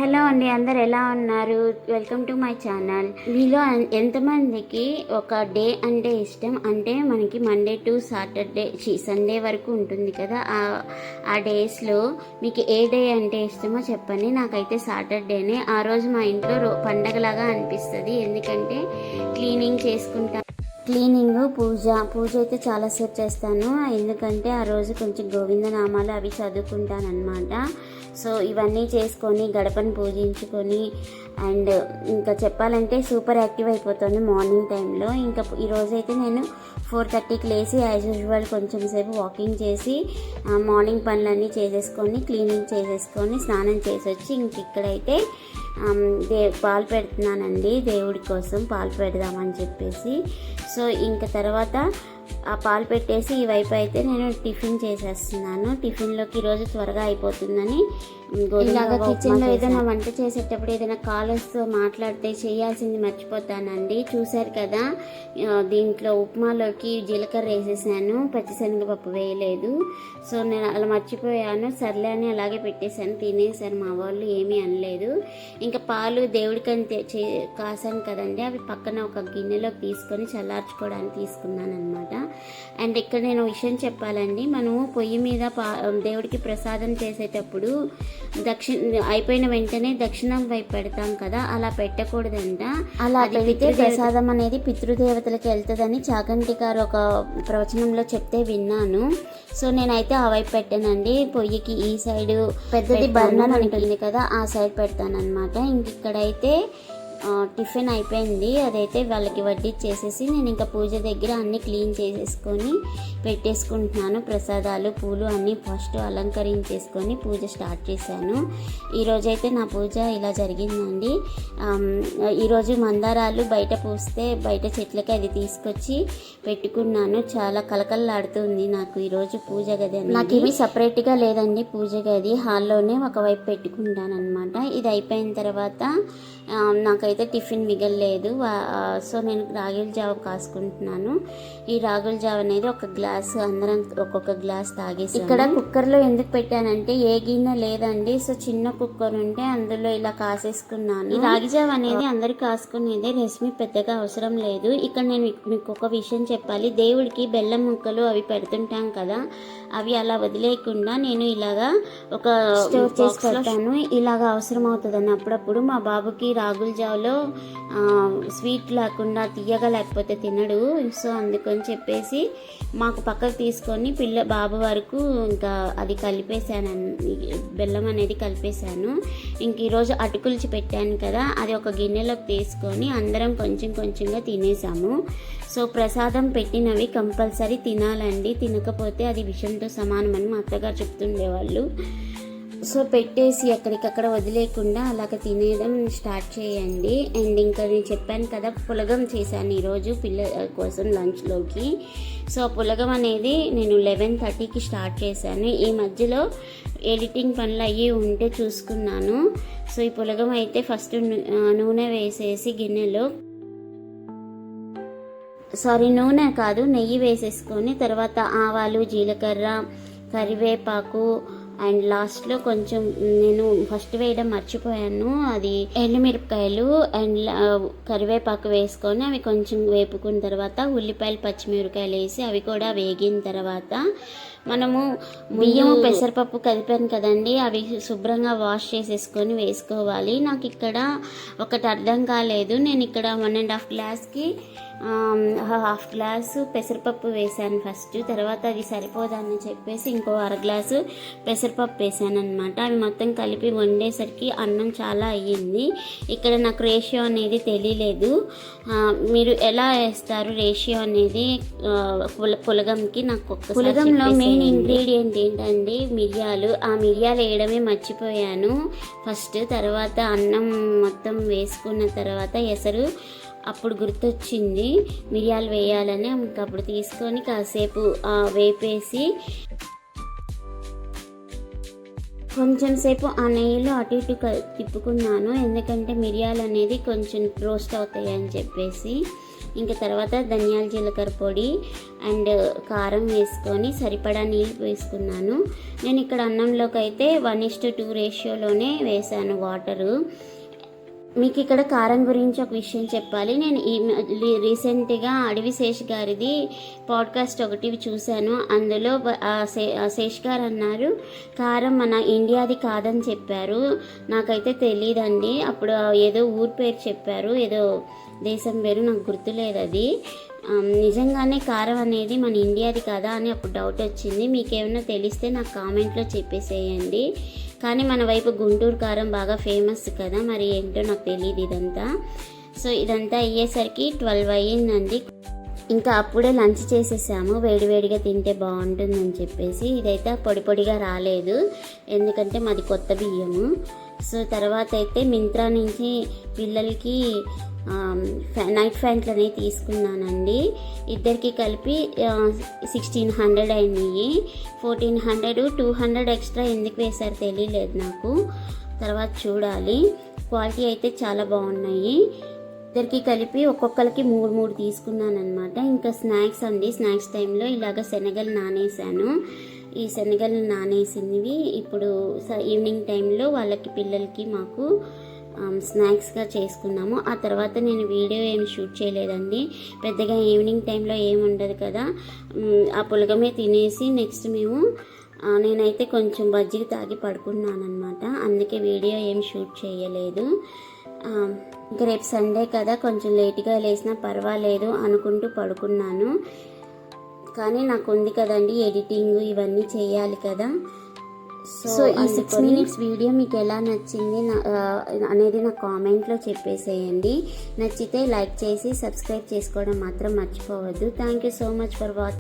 Hello అండి, అందరు ఎలా ఉన్నారు? Welcome to my channel. మీలో ఎంతమందికి ఒక డే అంటే ఇష్టం? అంటే మనకి మండే టు సాటర్డే సండే వరకు ఉంటుంది కదా, ఆ డేస్లో మీకు ఏ డే అంటే ఇష్టమో చెప్పండి. నాకైతే సాటర్డేనే. ఆ రోజు మా ఇంట్లో పండగలాగా అనిపిస్తుంది. ఎందుకంటే క్లీనింగ్ చేసుకుంటా, పూజ అయితే చాలాసేపు చేస్తాను. ఎందుకంటే ఆ రోజు కొంచెం గోవిందనామాలు అవి చదువుకుంటాను అనమాట. సో ఇవన్నీ చేసుకొని గడపను పూజించుకొని అండ్ ఇంకా చెప్పాలంటే సూపర్ యాక్టివ్ అయిపోతుంది మార్నింగ్ టైంలో. ఇంకా ఈరోజైతే నేను 4:30కి లేచి యాజ్ యూజువల్ కొంచెం సేపు వాకింగ్ చేసి మార్నింగ్ పనులన్నీ చేసేసుకొని క్లీనింగ్ చేసేసుకొని స్నానం చేసి వచ్చి ఇక్కడైతే పాలు పెడుతున్నానండి. దేవుడి కోసం పాలు పెడదామని చెప్పేసి. సో ఇంకా తర్వాత ఆ పాలు పెట్టేసి ఈ వైపు అయితే నేను టిఫిన్ చేసేస్తున్నాను. టిఫిన్లోకి ఈరోజు త్వరగా అయిపోతుందని ఇలాగా కిచెన్లో ఏదైనా వంట చేసేటప్పుడు ఏదైనా కాలర్స్తో మాట్లాడితే చేయాల్సింది మర్చిపోతానండి. చూశారు కదా, దీంట్లో ఉప్మాలోకి జీలకర్ర వేసేసాను, పచ్చిశనగపప్పు వేయలేదు. సో నేను అలా మర్చిపోయాను. సర్లే అని అలాగే పెట్టేశాను, తినేసారు మా వాళ్ళు, ఏమీ అనలేదు. ఇంకా పాలు దేవుడికని కాసాను కదండి, అవి పక్కన ఒక గిన్నెలోకి తీసుకొని చల్లార్చుకోవడానికి తీసుకున్నాను అనమాట. అండ్ ఇక్కడ నేను విషయం చెప్పాలండి, మనము పొయ్యి మీద దేవుడికి ప్రసాదం చేసేటప్పుడు అయిపోయిన వెంటనే దక్షిణం వైపు పెడతాం కదా, అలా పెట్టకూడదంట. అలా పెడితే ప్రసాదం అనేది పితృదేవతలకు వెళ్తుందని చాగంటి గారు ఒక ప్రవచనంలో చెప్తే విన్నాను. సో నేనైతే ఆ వైపు పెట్టానండి. పొయ్యికి ఈ సైడ్ పెద్దది బర్నర్ ఉంటుంది కదా, ఆ సైడ్ పెడతానమాట. ఇక్కడైతే టిఫిన్ అయిపోయింది, అదైతే వాళ్ళకి వడ్డిచ్చేసేసి నేను ఇంకా పూజ దగ్గర అన్నీ క్లీన్ చేసేసుకొని పెట్టేసుకుంటున్నాను. ప్రసాదాలు పూలు అన్నీ ఫస్ట్ అలంకరించేసుకొని పూజ స్టార్ట్ చేశాను. ఈరోజైతే నా పూజ ఇలా జరిగిందండి. ఈరోజు మందారాలు బయట పూస్తే బయట చెట్లకి అది తీసుకొచ్చి పెట్టుకున్నాను. చాలా కలకలలాడుతుంది నాకు ఈరోజు పూజ గది. నాకు ఇవి సపరేట్గా లేదండి, పూజ గది హాల్లోనే ఒకవైపు పెట్టుకుంటాను అనమాట. ఇది అయిపోయిన తర్వాత నాకైతే టిఫిన్ మిగలలేదు. సో నేను రాగుల జావ కాసుకుంటున్నాను. ఈ రాగుల జావ అనేది ఒక గ్లాస్, అందరం ఒక్కొక్క గ్లాస్ తాగేసి. ఇక్కడ కుక్కర్లో ఎందుకు పెట్టానంటే ఏ గిన్నె లేదండి. సో చిన్న కుక్కర్ ఉంటే అందులో ఇలా కాసేసుకున్నాను. ఈ రాగి జావ అనేది అందరికి కాసుకునేదే, రెసిపీ పెద్దగా అవసరం లేదు. ఇక్కడ నేను మీకు ఒక విషయం చెప్పాలి. దేవుడికి బెల్లం ముక్కలు అవి పెడుతుంటాం కదా, అవి అలా వదిలేయకుండా నేను ఇలాగా ఒక స్టోర్ చేసి పెట్టాను. ఇలాగా అవసరం అవుతుందని అప్పుడప్పుడు. మా బాబుకి రాగుల జావలో స్వీట్ లేకుండా తీయగా లేకపోతే తినడు. సో అందుకని చెప్పేసి మాకు పక్కకు తీసుకొని బాబు వరకు ఇంకా అది కలిపేశాను, బెల్లం అనేది కలిపేశాను. ఇంక ఈరోజు అటుకుల్చి పెట్టాను కదా, అది ఒక గిన్నెలోకి తీసుకొని అందరం కొంచెం కొంచెంగా తినేసాము. సో ప్రసాదం పెట్టినవి కంపల్సరీ తినాలండి, తినకపోతే అది విషంతో సమానమని మా అత్తగారు చెప్తుండేవాళ్ళు. సో పెట్టేసి అక్కడికక్కడ వదిలేకుండా అలాగ తినేయడం స్టార్ట్ చేయండి. అండ్ ఇంకా నేను చెప్పాను కదా, పులగం చేశాను ఈరోజు పిల్లల కోసం లంచ్లోకి. సో పులగం అనేది నేను 11:30కి స్టార్ట్ చేశాను. ఈ మధ్యలో ఎడిటింగ్ పనులు అయ్యి ఉంటే చూసుకున్నాను. సో ఈ పులగం అయితే ఫస్ట్ నూనె వేసేసి గిన్నెలో, నూనె కాదు నెయ్యి వేసేసుకొని తర్వాత ఆవాలు, జీలకర్ర, కరివేపాకు అండ్ లాస్ట్లో కొంచెం నేను ఫస్ట్ వేయడం మర్చిపోయాను, అది ఎండుమిరపకాయలు అండ్ కరివేపాకు వేసుకొని అవి కొంచెం వేపుకున్న తర్వాత ఉల్లిపాయలు, పచ్చిమిరపకాయలు వేసి అవి కూడా వేగిన తర్వాత మనము బియ్యం, పెసరపప్పు కలిపాను కదండి, అవి శుభ్రంగా వాష్ చేసేసుకొని వేసుకోవాలి. నాకు ఇక్కడ ఒకటి అర్థం కాలేదు. నేను ఇక్కడ 1.5 గ్లాస్కి 1/2 గ్లాసు పెసరపప్పు వేసాను ఫస్ట్. తర్వాత అది సరిపోదని చెప్పేసి ఇంకో 1/2 గ్లాసు పెసరపప్పు వేసాను అనమాట. అవి మొత్తం కలిపి వండేసరికి అన్నం చాలా అయ్యింది. ఇక్కడ నాకు రేషియో అనేది తెలియలేదు. మీరు ఎలా వేస్తారు రేషియో అనేది పులగంకి? నాకు పులగంలో మెయిన్ ఇంగ్రీడియంట్ ఏంటండి, మిరియాలు. ఆ మిరియాలు వేయడమే మర్చిపోయాను ఫస్ట్. తర్వాత అన్నం మొత్తం వేసుకున్న తర్వాత ఎసరు అప్పుడు గుర్తొచ్చింది మిరియాలు వేయాలని. అప్పుడు తీసుకొని కాసేపు వేపేసి కొంచెం సేపు ఆ నెయ్యిలో అటు ఇటు తిప్పుకున్నాను. ఎందుకంటే మిరియాలు అనేది కొంచెం రోస్ట్ అవుతాయి అని చెప్పేసి. ఇంకా తర్వాత ధనియాల జీలకర్ర పొడి అండ్ కారం వేసుకొని సరిపడా నీళ్ళు వేసుకున్నాను. నేను ఇక్కడ అన్నంలోకి అయితే 1:2 రేషియోలోనే వేసాను వాటరు. మీకు ఇక్కడ కారం గురించి ఒక విషయం చెప్పాలి. నేను రీసెంట్గా అడవి శేష్ గారిది పాడ్కాస్ట్ ఒకటి చూశాను. అందులో శేష్ గారు అన్నారు కారం మన ఇండియాది కాదని చెప్పారు. నాకైతే తెలియదండి. అప్పుడు ఏదో ఊరు పేరు చెప్పారు, ఏదో దేశం పేరు, నాకు గుర్తులేదు అది. నిజంగానే కారం అనేది మన ఇండియాది కదా అని అప్పుడు డౌట్ వచ్చింది. మీకేమైనా తెలిస్తే నాకు కామెంట్లో చెప్పేసేయండి. కానీ మన వైపు గుంటూరు కారం బాగా ఫేమస్ కదా, మరి ఏంటో నాకు తెలియదు ఇదంతా. సో ఇదంతా అయ్యేసరికి 12 అయ్యిందండి. ఇంకా అప్పుడే లంచ్ చేసేసాము, వేడివేడిగా తింటే బాగుంటుందని చెప్పేసి. ఇదైతే పొడి పొడిగా రాలేదు ఎందుకంటే మాది కొత్త బియ్యము. సో తర్వాత అయితే మింత్రా నుంచి పిల్లలకి నైట్ ప్యాంట్లు అనేవి తీసుకున్నానండి. ఇద్దరికి కలిపి 1600 అయినాయి. 1400, 200 ఎక్స్ట్రా ఎందుకు వేశారు తెలియలేదు నాకు, తర్వాత చూడాలి. క్వాలిటీ అయితే చాలా బాగున్నాయి. ఇద్దరికి కలిపి ఒక్కొక్కరికి 3 తీసుకున్నాను అనమాట. ఇంకా స్నాక్స్ అండి, స్నాక్స్ టైంలో ఇలాగ శనగలు నానేసాను. ఈ శనగలు నానేసినవి ఇప్పుడు ఈవినింగ్ టైంలో వాళ్ళకి పిల్లలకి మాకు స్నాక్స్గా చేసుకున్నాము. ఆ తర్వాత నేను వీడియో ఏమి షూట్ చేయలేదండి, పెద్దగా ఈవినింగ్ టైంలో ఏమి ఉండదు కదా, ఆ పులగమే తినేసి నెక్స్ట్ నేనైతే కొంచెం బజ్జీలు తాగి పడుకున్నాను అనమాట. అందుకే వీడియో ఏం షూట్ చేయలేదు. ఇంకా రేపు సండే కదా, కొంచెం లేట్గా లేసినా పర్వాలేదు అనుకుంటూ పడుకున్నాను. కానీ నాకు ఉంది కదండి ఎడిటింగ్ ఇవన్నీ చేయాలి కదా. సో ఈ 6 minutes వీడియో మీకు ఎలా నచ్చింది అనేది నా కామెంట్లో చెప్పేసేయండి. నచ్చితే లైక్ చేసి సబ్స్క్రైబ్ చేసుకోవడం మాత్రం మర్చిపోవద్దు. Thank you so much for watching.